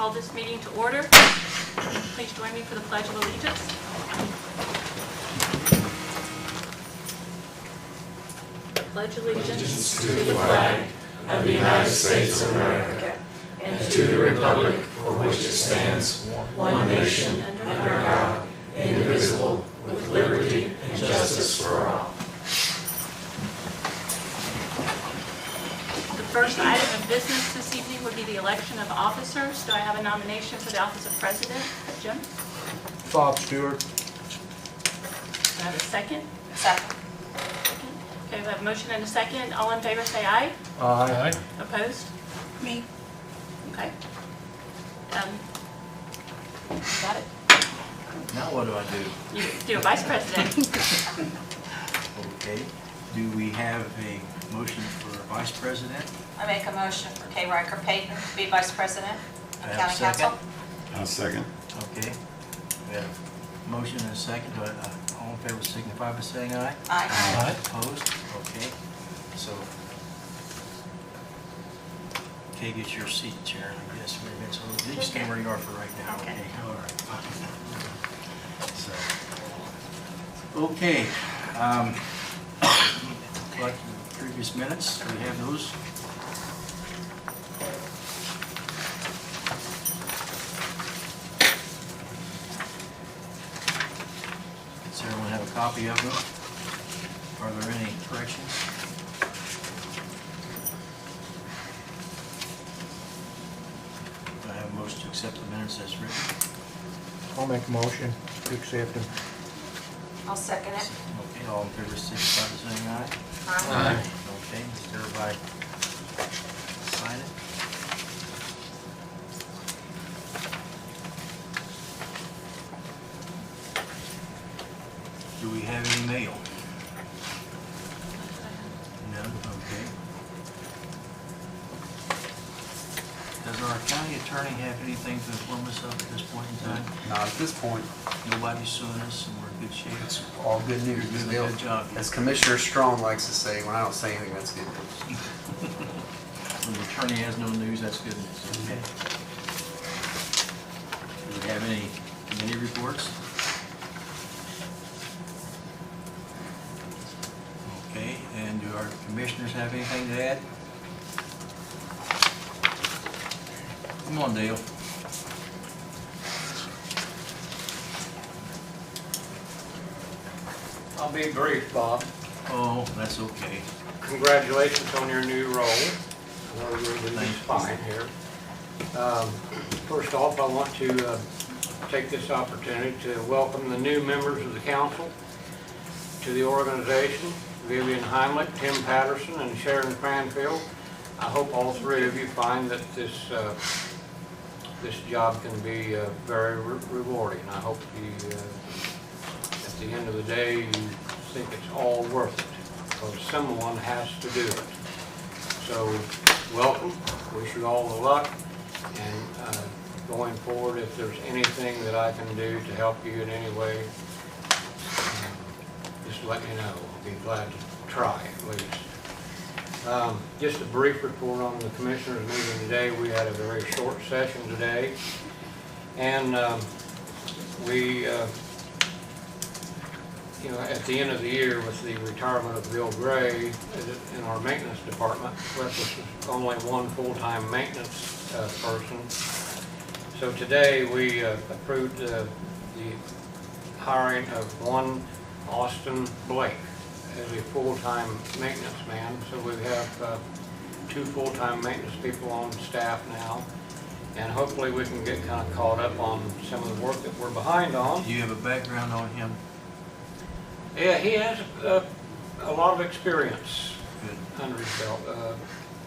call this meeting to order. Please join me for the Pledge of Allegiance. Pledge allegiance to the flag of the United States of America and to the republic for which it stands, one nation, under God, indivisible, with liberty and justice for all. The first item of business this evening would be the election of officers. Do I have a nomination for the office of president? Jim? Bob Stewart. Do I have a second? Second. Okay, we have a motion and a second. All in favor say aye. Aye. Opposed? Me. Okay. You got it. Now what do I do? You do a vice president. Okay. Do we have a motion for vice president? I make a motion for Kay Riker Payton to be vice president I of have a county second. council. I'll second. Okay. We have a motion and a second. All in favor signify by saying aye. Aye. Opposed? Okay. So, Kay, get your seat, Chair, I guess. So you stand where you are for right now. Okay. All right. So, okay. Like the previous minutes, do we have those? Does everyone have a copy of them? Are there any corrections? Do I have a motion to accept the minutes as written? I'll make a motion to accept him. I'll second it. Okay, all in favor, signify by saying aye. Aye. Okay, does everybody sign it? Do we have any mail? None, okay. Does our county attorney have anything to inform us of at this point in time? Not at this point. Nobody's suing us and we're in good shape? It's all good news. You're doing a good job. As Commissioner Strong likes to say, when I don't say anything, that's good news. When the attorney has no news, that's good news. Okay. Do we have any committee reports? Okay, and do our commissioners have anything to add? Come on, Dale. I'll be brief, Bob. Oh, that's okay. Congratulations on your new role. I know you're doing just fine here. First off, I want to take this opportunity to welcome the new members of the council to the organization, Vivian Heimlich, Tim Patterson, and Sharon Cranfield. I hope all three of you find that this job can be very rewarding. I hope you, at the end of the day, you think it's all worth it, because someone has to do it. So, welcome, wish you all the luck, and going forward, if there's anything that I can do to help you in any way, just let me know. I'll be glad to try, at least. Just a brief report on the commissioners meeting today. We had a very short session today, and we you know, at the end of the year, with the retirement of Bill Gray in our maintenance department, left us with only one full-time maintenance person. So today we approved the hiring of one Austin Blake as a full-time maintenance man. So we have two full-time maintenance people on staff now, and hopefully we can get kind of caught up on some of the work that we're behind on. Do you have a background on him? Yeah, he has a lot of experience Good. under his belt.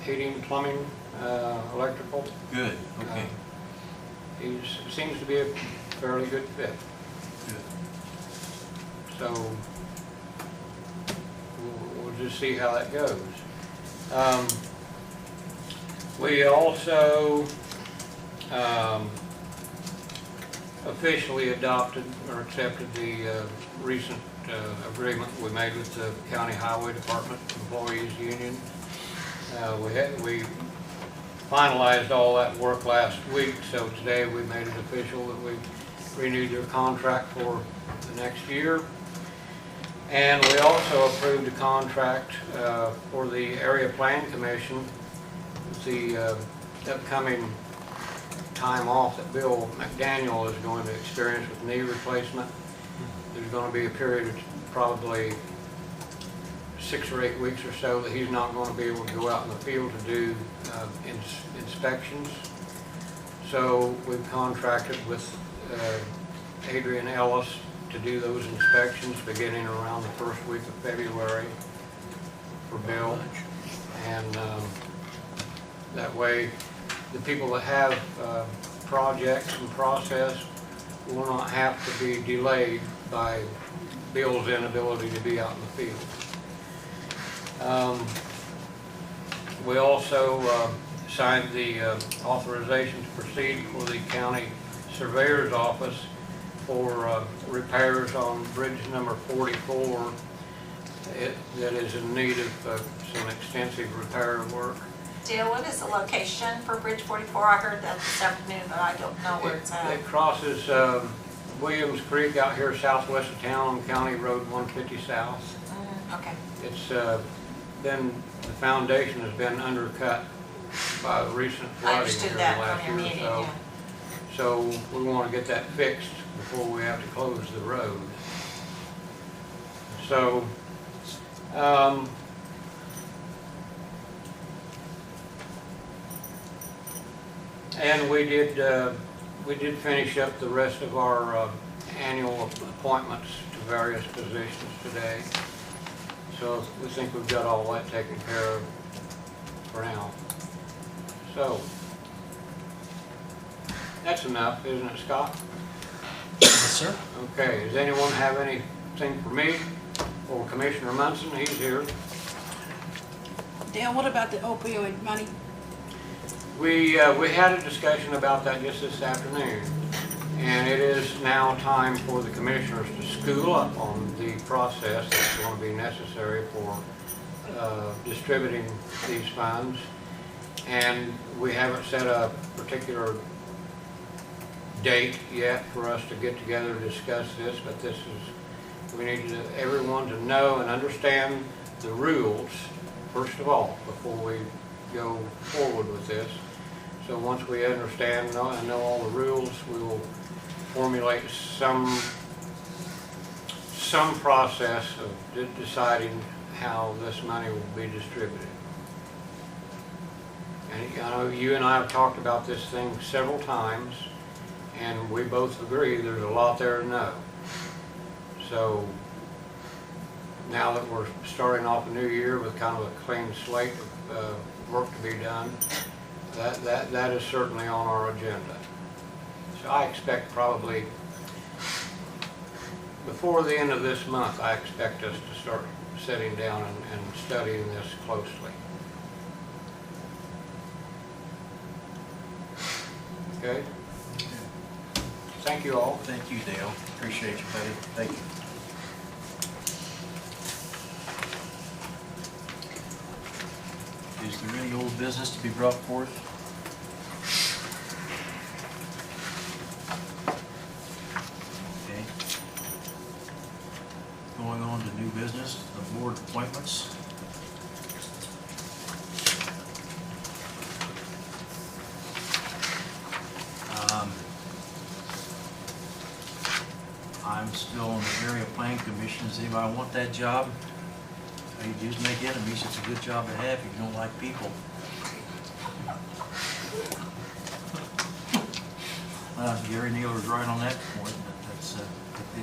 Heating, plumbing, electrical. Good, okay. He seems to be a fairly good fit. Good. So we'll just see how that goes. We also officially adopted or accepted the recent agreement we made with the County Highway Department Employees Union. We finalized all that work last week, so today we made it official that we renewed their contract for the next year. And we also approved a contract for the Area Plan Commission, the upcoming time off that Bill McDaniel is going to experience with knee replacement. There's going to be a period of probably 6 or 8 weeks or so that he's not going to be able to go out in the field to do inspections. So we've contracted with Adrian Ellis to do those inspections beginning around the first week of February for Bill. And that way the people that have projects in process will not have to be delayed by Bill's inability to be out in the field. We also signed the authorization to proceed for the county surveyor's office for repairs on bridge number 44 that is in need of some extensive repair work. Dale, what is the location for Bridge 44? I heard that this afternoon, but I don't know where it's at. It crosses Williams Creek out here southwest of town on County Road 150 South. Okay. It's the foundation has been undercut by the recent I flooding understood here that last from year your or meeting, so. yeah. So we want to get that fixed before we have to close the road. So, and we did finish up the rest of our annual appointments to various positions today. So we think we've got all that taken care of for now. So, that's enough, isn't it, Scott? Yes, sir. Okay, does anyone have anything for me or Commissioner Munson? He's here. Dale, what about the opioid money? We had a discussion about that just this afternoon, and it is now time for the commissioners to school up on the process that's going to be necessary for distributing these funds. And we haven't set a particular date yet for us to get together to discuss this, but we need everyone to know and understand the rules, first of all, before we go forward with this. So once we understand and know all the rules, we will formulate some process of deciding how this money will be distributed. And I know you and I have talked about this thing several times, and we both agree there's a lot there to know. So now that we're starting off a new year with kind of a clean slate of work to be done, that is certainly on our agenda. So I expect probably before the end of this month, I expect us to start sitting down and studying this closely. Okay? Thank you all. Thank you, Dale. Appreciate you, buddy. Thank you. Is there any old business to be brought forth? Okay. Going on to new business, the board appointments. I'm still on the Area Plan Commission. Does anybody want that job? You just make enemies. It's a good job to have if you don't like people. Gary Naylor's right on that point.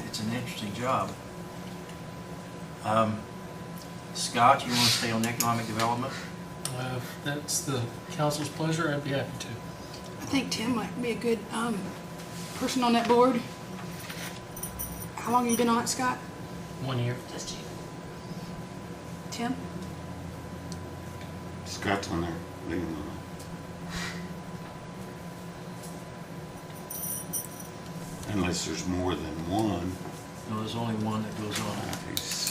It's an interesting job. Scott, you want to stay on economic development? If that's the council's pleasure, I'd be happy to. I think Tim might be a good person on that board. How long have you been on it, Scott? 1 year. Just you. Tim? Scott's on there. Leave him alone. Unless there's more than one. No, there's only one that goes on. He's-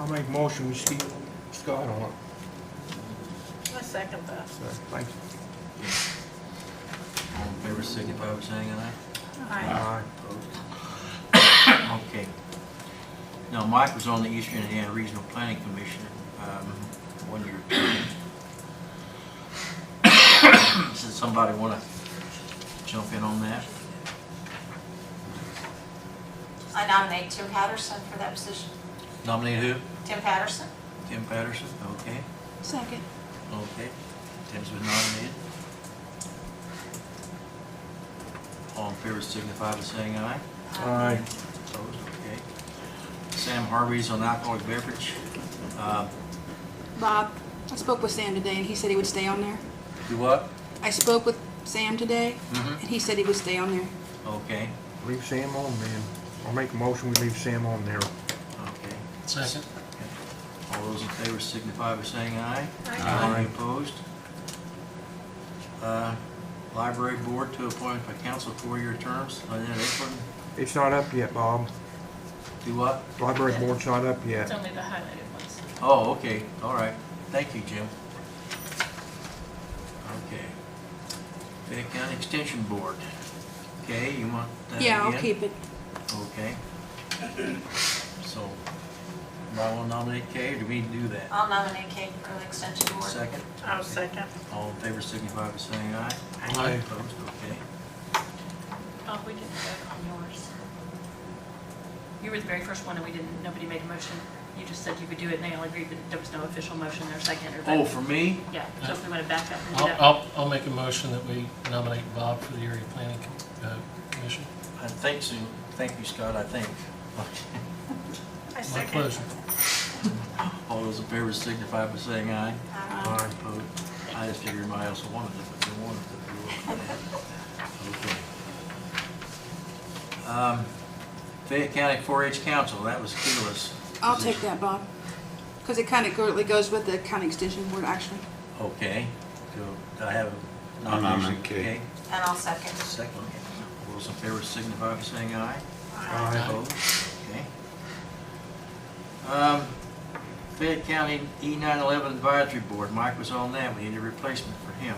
I'll make a motion, we keep Scott on it. I second that. So, thanks. All in favor, signify by saying aye. Aye. Opposed? Okay. Now, Mike was on the Eastern Indiana Regional Planning Commission, 1 year term. Does somebody want to jump in on that? I nominate Tim Patterson for that position. Nominate who? Tim Patterson? Tim Patterson, okay. Second. Okay. Tim's been nominated. All in favor signify by saying aye. Aye. Opposed, okay. Sam Harvey's on alcoholic beverage. Bob, I spoke with Sam today and he said he would stay on there. Do what? I spoke with Sam today Mhm. and he said he would stay on there. Okay, Leave Sam on, man. I'll make a motion, we leave Sam on there. okay. Second. All those in favor signify by saying aye. Aye. Any opposed? Library Board to appoint by council 4-year terms. Lynette Akron, It's not up yet, Bob. do what? Library board's not up It's yet. only the highlighted ones. Oh, okay, all right. Thank you, Jim. Okay. Fayette County Extension Board. Okay, you want that again? Yeah, I'll keep it. Okay. So, I will nominate Kay, or do we need to do that? I'll nominate Kate for the extension board. Second? I'll second. All in favor signify by saying aye. Aye. Opposed, okay. Oh, we didn't vote on yours. You were the very first one and nobody made a motion. You just said you could do it and they all agreed that there was no official motion or second or vote. Oh, for me? Yeah, so if we want to back up and do that. I'll make a motion that we nominate Bob for the area planning commission. I think so. Thank you, Scott, I think. My pleasure. All those in favor signify by saying aye. Aye. Opposed? I just figured everybody else wanted it, but they wanted it. Okay. Fayette County 4-H Council, that was Keela's. I'll take position. that, Bob. Because it kind of goes with the county extension board, actually. Okay. So, do I have a I'll nomination? nominate Kay. And I'll second. Second. All those in favor signify by saying aye. Aye. Opposed? Okay. Fayette County E911 Advisory Board, Mike was on that, we need a replacement for him.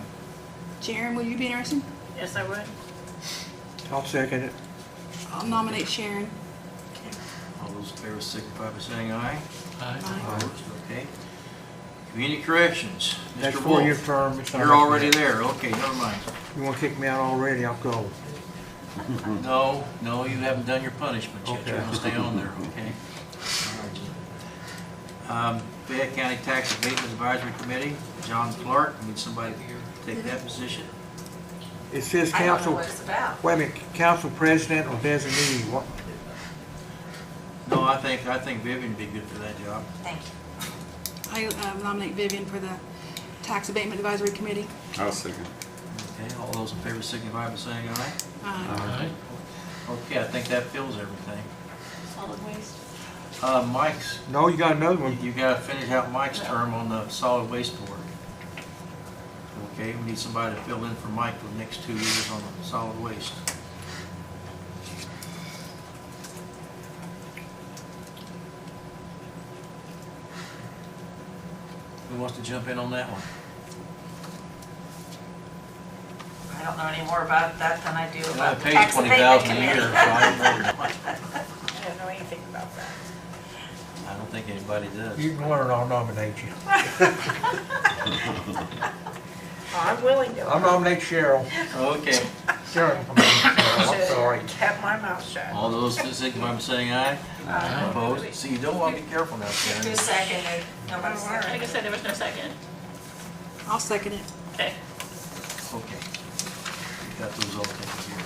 Sharon, will you be interested? Yes, I would. I'll second it. I'll nominate Sharon. All those in favor signify by saying aye. Aye. Aye. Opposed? Okay. Community Corrections, That's Mr. 4-year Wolf. term. It's not You're up already yet. there, okay, never mind. You wanna kick me out already, I'll go. No, you haven't done your punishment yet, you're Okay. gonna stay on there, okay? Fayette County Tax Abatement Advisory Committee, John Clark, need somebody to take that position. It says I don't know council, what it's about. wait a minute, council president or designee, what? No, I think Vivian would be good for that job. Thank you. I nominate Vivian for the tax abatement advisory committee. I'll second. Okay, all those in favor signify by saying aye. Aye. Okay, I think that fills everything. Solid waste. Mike's, No, you got another one. you gotta finish out Mike's term on the solid waste board. Okay, we need somebody to fill in for Mike for the next 2 years on the solid waste. Who wants to jump in on that one? I don't know any more about that than I do I about the paid tax abatement $20,000 a year, committee. so I don't know. I don't know anything about that. I don't think anybody does. You can learn, I'll nominate you. I'm willing to. I'll nominate Cheryl. Okay, Sharon, I'm sorry. Kept my mouth shut. all those signify by saying aye. Opposed? See, you don't want to be careful now, Who Sharon. seconded? Nobody's I seconded. just said there was no second. I'll second it. Okay. Okay. We got those all taken care of.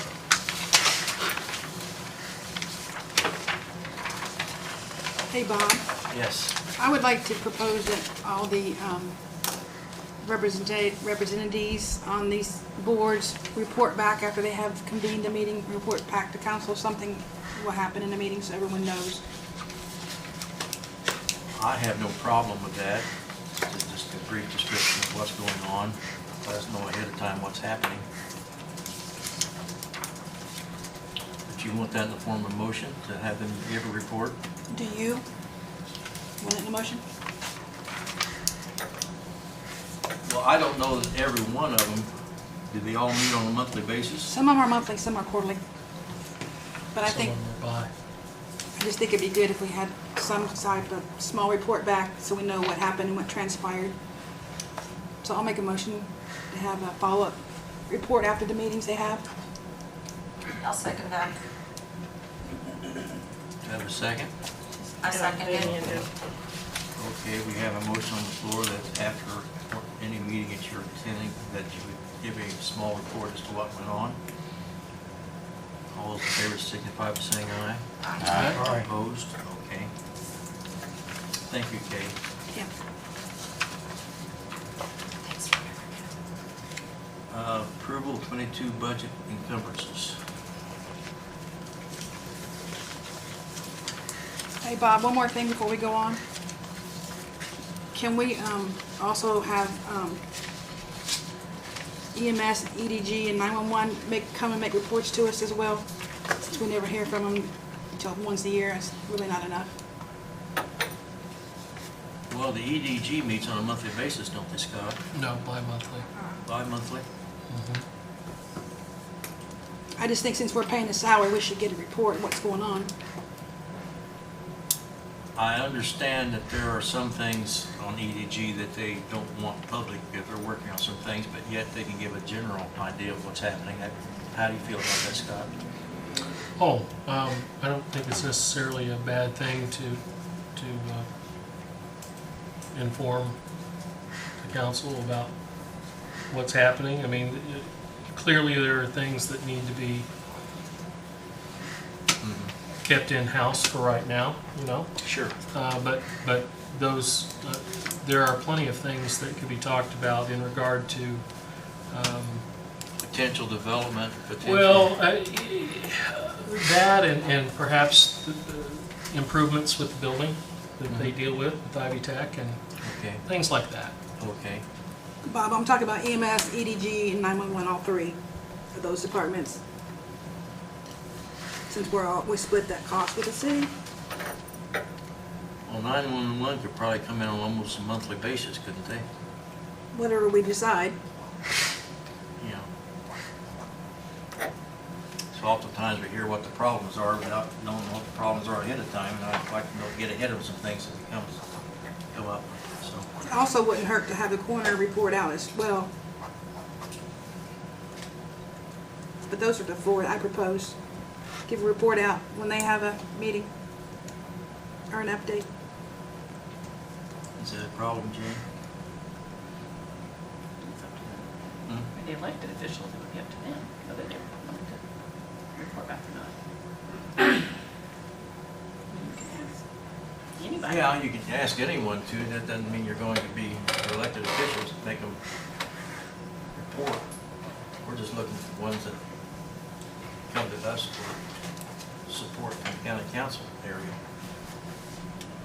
Hey, Bob, Yes. I would like to propose that all the representatives on these boards report back after they have convened a meeting, report back to council, something will happen in the meeting so everyone knows. I have no problem with that. Just a brief description of what's going on. Let us know ahead of time what's happening. But you want that in the form of motion to have them give a report? Do you? Want it in a motion? Well, I don't know that every one of them, do they all meet on a monthly basis? Some of them are monthly, some are quarterly. But I think, Bye. I just think it'd be good if we had some type of small report back so we know what happened and what transpired. So I'll make a motion to have a follow-up report after the meetings they have. I'll second that. Do I have a second? I second it. Okay, we have a motion on the floor that after any meeting that you're attending, that you would give a small report as to what went on. All those in favor signify by saying aye. Aye. Opposed? Okay. Thank you, Kay. Yeah. Approval of 22 budget encumbrances. Hey, Bob, one more thing before we go on. Can we also have EMS, EDG, and 911 come and make reports to us as well? Since we never hear from them until once a year, it's really not enough. Well, the EDG meets on a monthly basis, don't they, Scott? No, bi-monthly. Bi-monthly? I just think since we're paying the salary, we should get a report of what's going on. I understand that there are some things on EDG that they don't want public if they're working on some things, but yet they can give a general idea of what's happening. How do you feel about that, Scott? Oh, I don't think it's necessarily a bad thing to inform the council about what's happening. I mean, clearly there are things that need to be kept in-house for right now, you know? Sure. But those, there are plenty of things that could be talked about in regard to, Potential development, potential. well, that and perhaps the improvements with the building that they deal with Ivy Tech and Okay, things like that. okay. Bob, I'm talking about EMS, EDG, and 911, all three of those departments. Since we split that cost with the city. Well, 911 could probably come in on almost a monthly basis, couldn't they? Whatever we decide. Yeah. So oftentimes we hear what the problems are without knowing what the problems are ahead of time, and I'd like to get ahead of some things as it come up, so. It also wouldn't hurt to have the coroner report out as well. But those are the four I proposed. Give a report out when they have a meeting or an update. Is that a problem, Jane? It's up to them. Hmm? For the elected officials, it would be up to them, whether they wanted to report back or not. You can ask anybody. Yeah, you can ask anyone to, that doesn't mean you're going to be elected officials to make them report. We're just looking for ones that come to us for support from the county council area.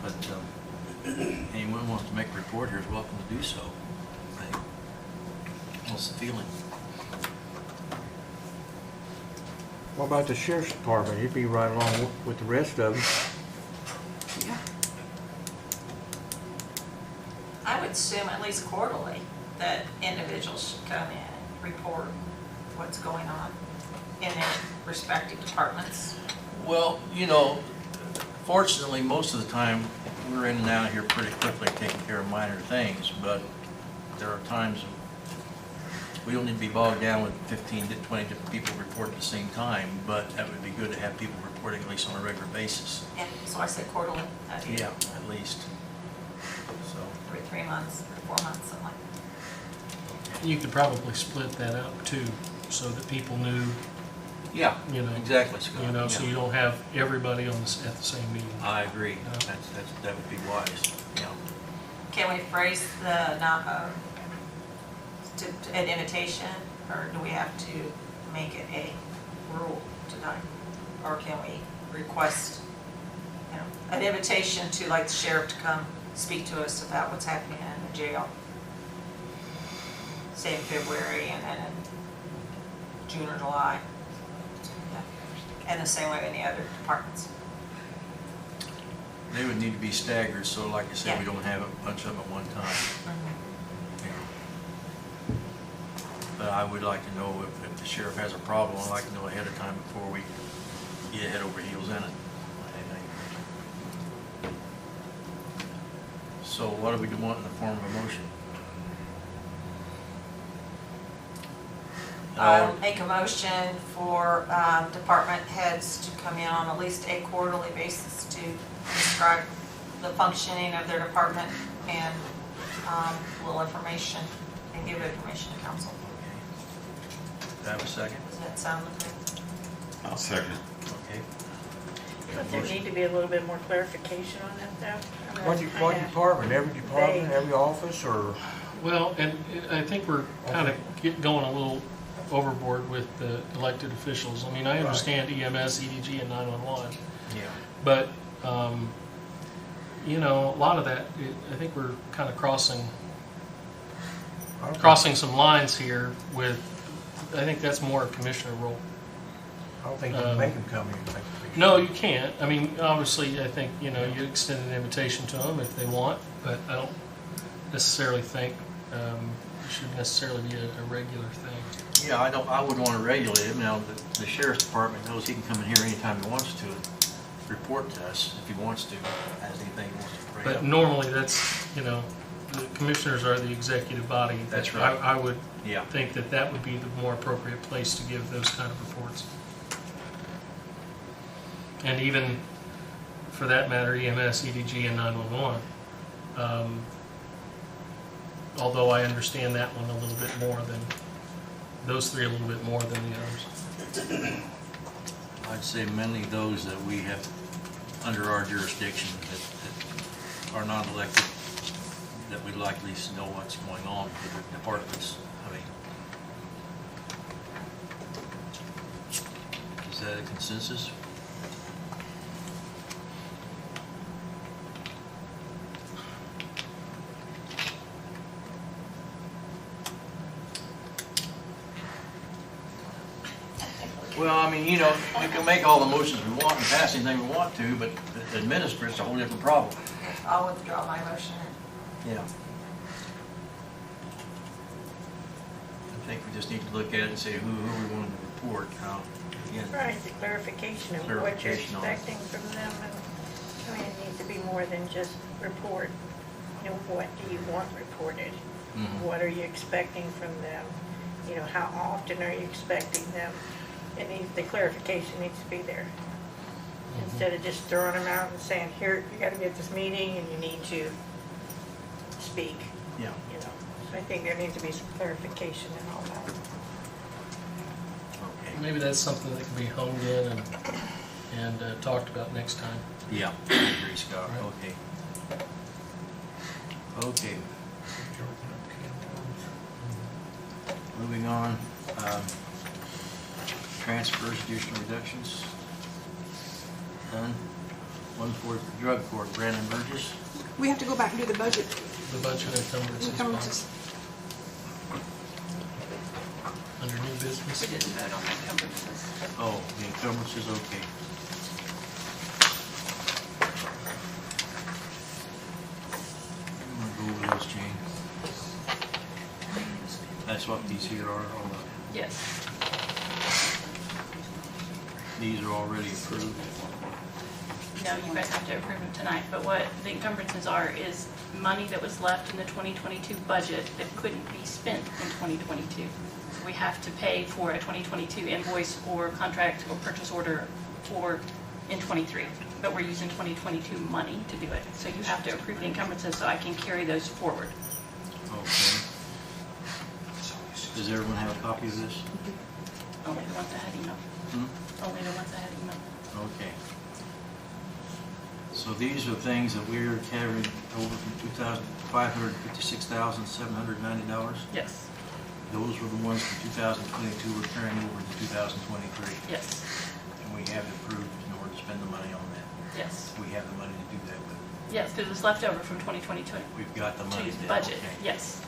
But anyone wants to make a report here is welcome to do so. What's the feeling? What about the sheriff's department? He'd be right along with the rest of them. Yeah. I would assume at least quarterly that individuals should come in and report what's going on in their respective departments. Well, you know, fortunately, most of the time, we're in and out here pretty quickly taking care of minor things, but there are times we don't need to be bogged down with 15 to 20 different people reporting at the same time, but that would be good to have people reporting at least on a regular basis. And so I said quarterly, Yeah, at least. So, every 3 months, or 4 months, something like that. You could probably split that up too, so that people knew, yeah, you know, exactly, Scott. you know, so Yeah. you don't have everybody on this at the same meeting. I agree. Yeah. That would be wise, yeah. Can we phrase the, an invitation, or do we have to make it a rule tonight? Or can we request, you know, an invitation to like the sheriff to come speak to us about what's happening in the jail? Say in February and then in June or July. Yeah. And the same way in the other departments. They would need to be staggered, so like I said, we Yeah. don't have a bunch of them at one time. You know. But I would like to know if the sheriff has a problem, I'd like to know ahead of time before we get head over heels in it. So what do we want in the form of a motion? I'll make a motion for department heads to come in on at least a quarterly basis to describe the functioning of their department and little information, and give information to council. Do I have a second? Does that sound okay? I'll second. Okay. But there need to be a little bit more clarification on that though. I mean, What kinda department, every department, vague. every office, or? Well, and I think we're kind of going a little overboard with the elected officials. I mean, I understand EMS, EDG, and 911, Yeah. but, you know, a lot of that, I think we're kind of crossing some lines here with, I think that's more a commissioner role. I don't think you can make them come in and make a big. No, you can't. I mean, obviously, I think, you know, you extend an invitation to them if they want, but I don't necessarily think it should necessarily be a regular thing. Yeah, I wouldn't want to regulate him. Now, the sheriff's department knows he can come in here anytime he wants to, report to us if he wants to, has anything he wants to bring But up. normally, that's, you know, the commissioners are the executive body. That's right. I would Yeah. think that that would be the more appropriate place to give those kind of reports. And even, for that matter, EMS, EDG, and 911. Although I understand that one a little bit more than, those three a little bit more than the others. I'd say mainly those that we have under our jurisdiction that are not elected, that we'd like at least know what's going on with the departments. I mean, is that a consensus? Well, I mean, you know, we can make all the motions we want and pass anything we want to, but administer it's a whole different problem. I'll withdraw my motion. Yeah. I think we just need to look at it and say who we want to report. Now, again, Right, the clarification of what you're Clarification on it. expecting from them, and, I mean, it needs to be more than just report. You know, what do you want reported? Mhm. What are you expecting from them? You know, how often are you expecting them? The clarification needs to be there. Instead of just throwing them out and saying, here, you gotta be at this meeting and you need to speak, yeah. you know. So I think there needs to be some clarification and all that. Okay. Maybe that's something that can be honed in and talked about next time. Yeah, I agree, Scott. Right. Okay. Okay. Moving on. Transfers, additional reductions. Done. One for drug court, Brandon Burgess. We have to go back and do the budget. The budget encumbrances Encumbrances. under new business. We didn't vote on the encumbrances. Oh, the encumbrances, okay. I'm gonna go over those, Jane. That's what these here are, all the, Yes. these are already approved. No, you guys have to approve them tonight, but what the encumbrances are is money that was left in the 2022 budget that couldn't be spent in 2022. So we have to pay for a 2022 invoice or contract or purchase order for in '23, but we're using 2022 money to do it. So you have to approve the encumbrances so I can carry those forward. Okay. Does everyone have a copy of this? Only the ones that had email. Hmm? Only the ones that had email. Okay. So these are things that we're carrying over from $556,790. Yes, Those were the ones from 2022 we're carrying over into 2023. yes, And we have it approved in order to spend the money on that. yes. We have the money to do that with. Yes, because it was left over from 2022 We've got the money to there. budget, Okay. yes.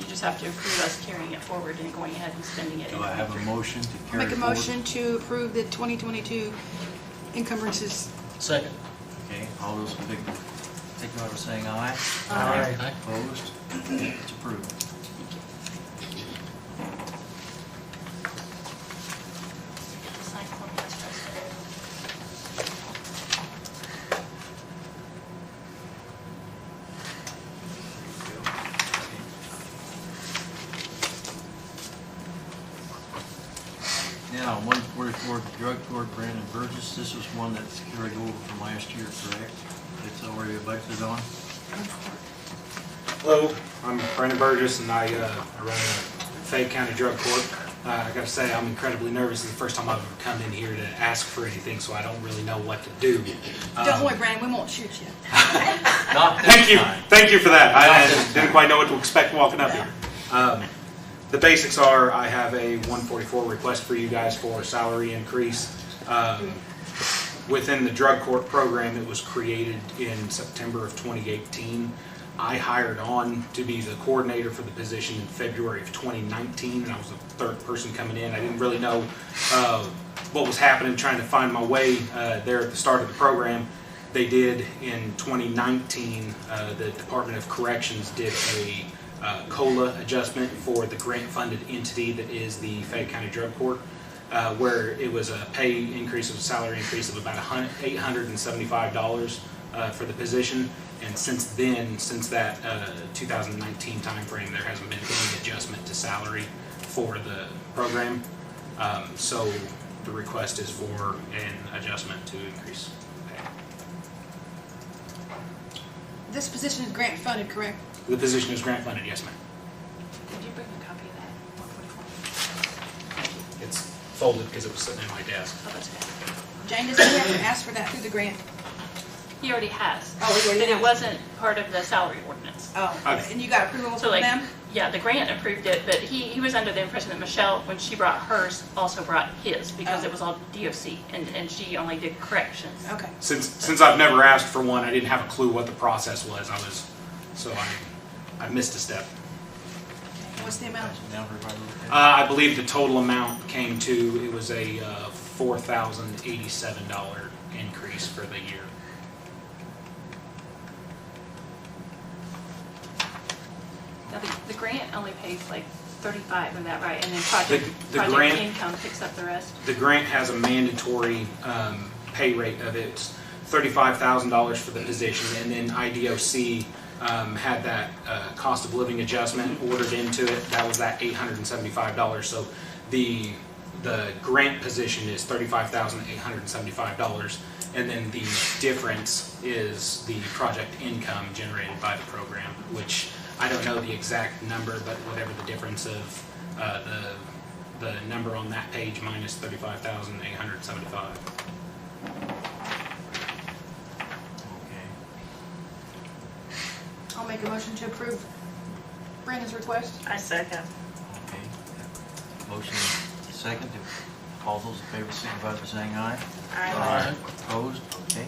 You just have to approve us carrying it forward and going ahead and spending it in Do I have a 23. motion to I'll carry make a forward? motion to approve the 2022 encumbrances. Second. Okay, all those in favor, signify by saying aye. Aye. Opposed? It's approved. Sign for me, Vice President. Now, 144, drug court, Brandon Burgess. This was one that's carried over from last year, correct? It's already budgeted on? Hello, I'm Brandon Burgess, and I run the Fayette County Drug Court. I gotta say, I'm incredibly nervous. It's the first time I've ever come in here to ask for anything, so I don't really know what to do. Don't worry, Brandon, we won't shoot you. Not this Thank you, time. thank you for that. Not I this didn't time. quite know what to expect walking up here. The basics are, I have a 144 request for you guys for a salary increase. Within the drug court program, it was created in September of 2018. I hired on to be the coordinator for the position in February of 2019, and I was the third person coming in. I didn't really know what was happening, trying to find my way there at the start of the program. They did in 2019, the Department of Corrections did a COLA adjustment for the grant-funded entity that is the Fayette County Drug Court, where it was a pay increase, a salary increase of about $875 for the position. And since then, since that 2019 timeframe, there hasn't been any adjustment to salary for the program. So the request is for an adjustment to increase pay. This position is grant funded, correct? The position is grant funded, yes, ma'am. Did you bring a copy of that 144? It's folded because it was sitting in my desk. Oh, that's good. Jane, does he have to ask for that through the grant? He already has. Oh, he already But it has. wasn't part of the salary ordinance. Oh, Okay. and you got approval So from like, them? yeah, the grant approved it, but he was under the impression that Michelle, when she brought hers, also brought his, because Oh. it was all DOC, and she only did corrections. Okay. Since I've never asked for one, I didn't have a clue what the process was. I missed a step. What's the amount? Now everybody look at it. I believe the total amount came to, it was a $4,087 increase for the year. Now, the grant only pays like 35, isn't that right? And then project The grant- income picks up the rest. The grant has a mandatory pay rate of it's $35,000 for the position, and then IDOC had that cost of living adjustment ordered into it. That was that $875. So the grant position is $35,875, and then the difference is the project income generated by the program, which I don't know the exact number, but whatever the difference of the number on that page minus $35,875. Okay. I'll make a motion to approve Brandon's request. I second. Okay. Motion second. All those in favor signify by saying aye. Aye. Opposed? Okay.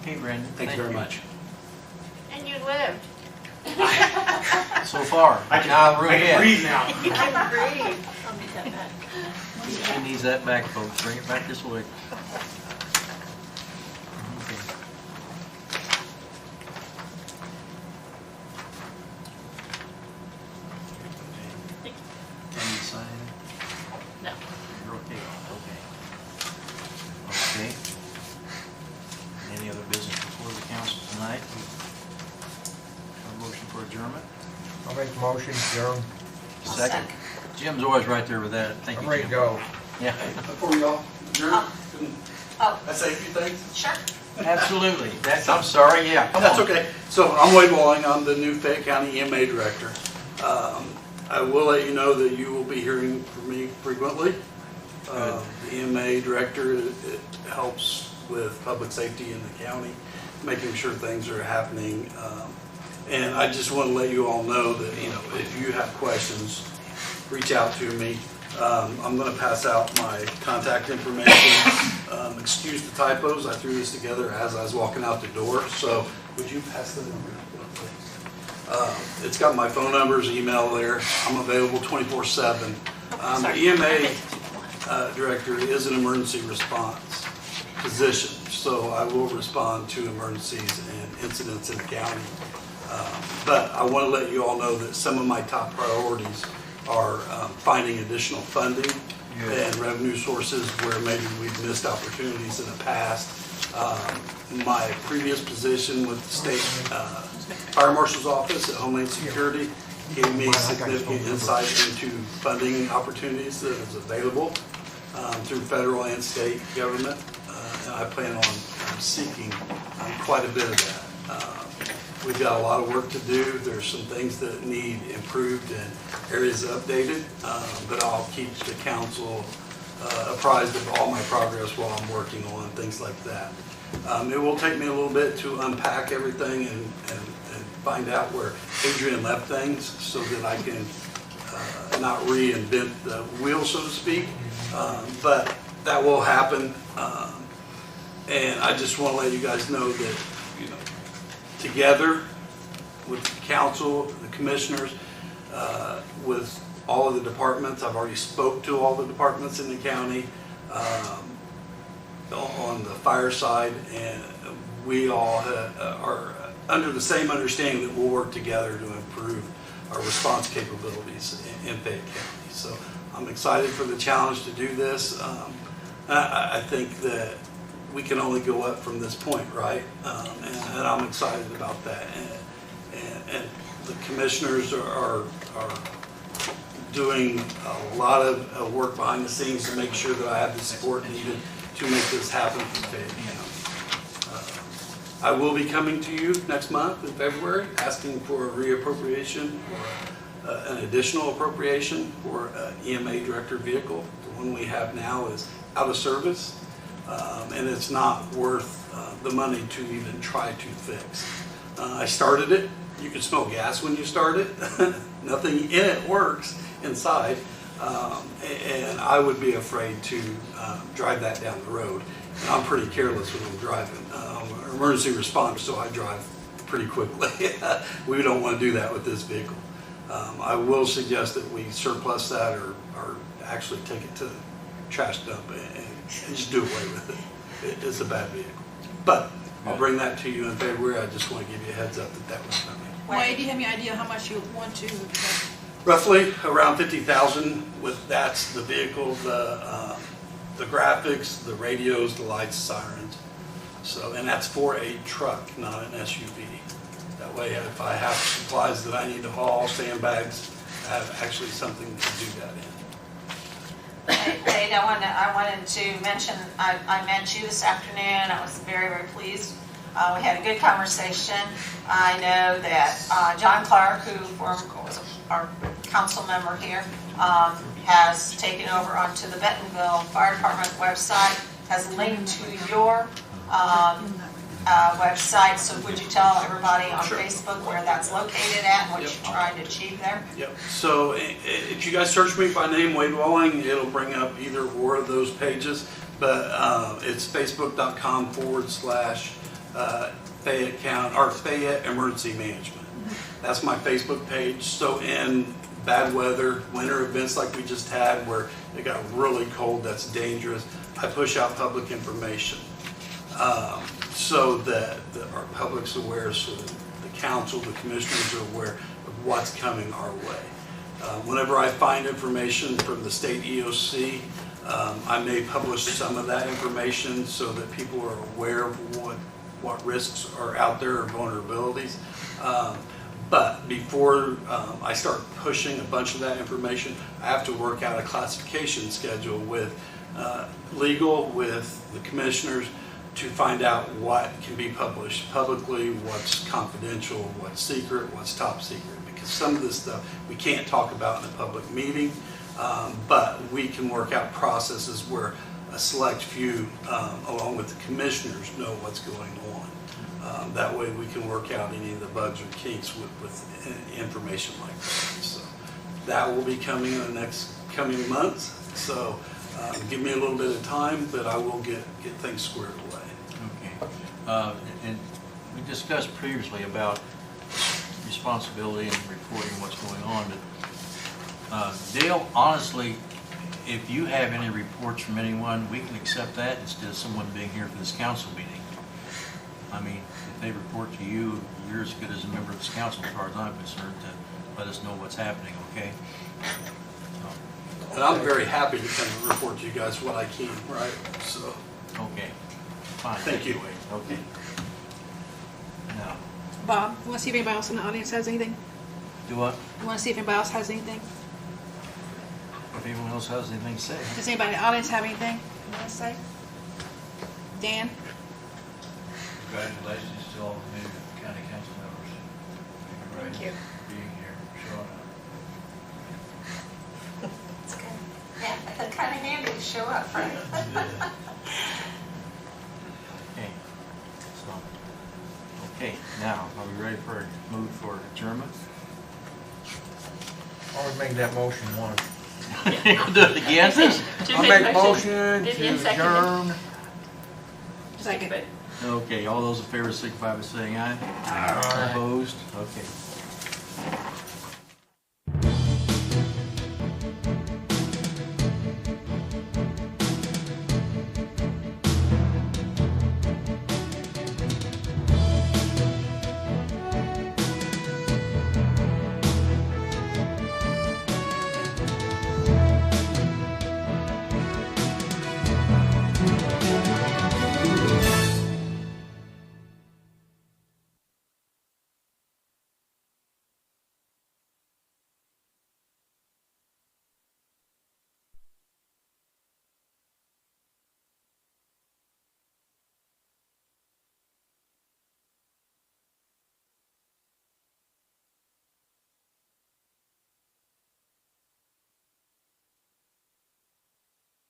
Okay, Brandon. Thank you very much. And you lived. So far. Now, room in. breathe now. You can breathe. I'll need that back. She needs that back, folks. Bring it back this way. Okay. Can you sign? No. You're okay? Okay. Okay. Any other business before the council tonight? A motion for adjournment? I'll make a motion, Joe. Second. Jim's always right there with that. Thank you, I'm ready to Jim. go. Yeah, Before y'all adjourn, Oh. I say a few things? Sure. absolutely. I'm sorry, yeah. Come That's on. okay. So I'm Wade Walling, I'm the new Fayette County EMA Director. I will let you know that you will be hearing from me frequently. The EMA Director, it helps with public safety in the county, making sure things are happening. And I just want to let you all know that, if you have questions, reach out to me. I'm going to pass out my contact information. Excuse the typos, I threw this together as I was walking out the door, so would you pass the number? It's got my phone numbers, email there. I'm available 24/7. The Sorry. EMA Director is an emergency response position. so I will respond to emergencies and incidents in the county. But I want to let you all know that some of my top priorities are finding additional funding and revenue sources where maybe we've missed opportunities in the past. My previous position with the state fire marshal's office at Homeland Security gave me significant insight into funding opportunities that is available through federal and state government. And I plan on seeking quite a bit of that. We've got a lot of work to do. There's some things that need improved and areas updated, but I'll keep the council apprised of all my progress while I'm working on things like that. It will take me a little bit to unpack everything and find out where Adrian left things so that I can not reinvent the wheel, so to speak. But that will happen. And I just want to let you guys know that, you know, together with the council, the commissioners, with all of the departments, I've already spoke to all the departments in the county on the fire side, and we all are under the same understanding that we'll work together to improve our response capabilities in Fayette County. So I'm excited for the challenge to do this. I think that we can only go up from this point, right? And I'm excited about that. And the commissioners are doing a lot of work behind the scenes to make sure that I have the support needed to make this happen for Fayette County. I will be coming to you next month in February asking for a reappropriation or an additional appropriation for EMA director vehicle. The one we have now is out of service, and it's not worth the money to even try to fix. I started it. You can smell gas when you start it. Nothing in it works inside, and I would be afraid to drive that down the road. And I'm pretty careless when I'm driving. Emergency responder, so I drive pretty quickly. We don't want to do that with this vehicle. I will suggest that we surplus that or actually take it to the trash dump and just do away with it. It's a bad vehicle. But I'll bring that to you in February. I just want to give you a heads up that that was coming. Wade, do you have any idea how much you want to? Roughly around 50,000. With that's the vehicle, the graphics, the radios, the lights, sirens. So, and that's for a truck, not an SUV. That way, if I have supplies that I need to haul, sandbags, I have actually something to do that in. Wade, I wanted to mention, I met you this afternoon. I was very, very pleased. We had a good conversation. I know that John Clark, who was our council member here, has taken over onto the Bentonville Fire Department website, has linked to your website. So would you tell everybody on Facebook where that's located at and what you're trying to achieve there? Yep. So if you guys search me by name, Wade Walling, it'll bring up either or of those pages. But it's facebook.com/Fayette County or Fayette Emergency Management. That's my Facebook page. So in bad weather, winter events like we just had where it got really cold, that's dangerous, I push out public information so that our public's aware, so that the council, the commissioners are aware of what's coming our way. Whenever I find information from the state EOC, I may publish some of that information so that people are aware of what risks are out there or vulnerabilities. But before I start pushing a bunch of that information, I have to work out a classification schedule with legal, with the commissioners, to find out what can be published publicly, what's confidential, what's secret, what's top secret. Because some of this stuff we can't talk about in a public meeting, but we can work out processes where a select few, along with the commissioners, know what's going on. That way we can work out any of the bugs or kinks with information like that. So that will be coming in the next coming months. So give me a little bit of time, but I will get things squared away. Okay. And we discussed previously about responsibility and reporting what's going on, but Dale, honestly, if you have any reports from anyone, we can accept that instead of someone being here for this council meeting. I mean, if they report to you, you're as good as a member of this council, as far as I'm concerned, to let us know what's happening, okay? So, And I'm very happy to come and report to you guys what I can, right? So, okay, fine. Thank you. Okay. Now, Bob, you want to see if anybody else in the audience has anything? do what? You want to see if anybody else has anything? If anyone else has anything to say. Does anybody in the audience have anything you want to say? Dan? Congratulations to all the new county council members. Thank you. Being here, showing up. It's good. Yeah, it's kind of handy to show up, right? Okay, so, okay, now, are we ready for a move for adjournment? Always make that motion once. Do it again? I make motion Vivian to seconded. adjourn. Second. Okay, all those in favor signify by saying aye. Aye. Opposed? Okay.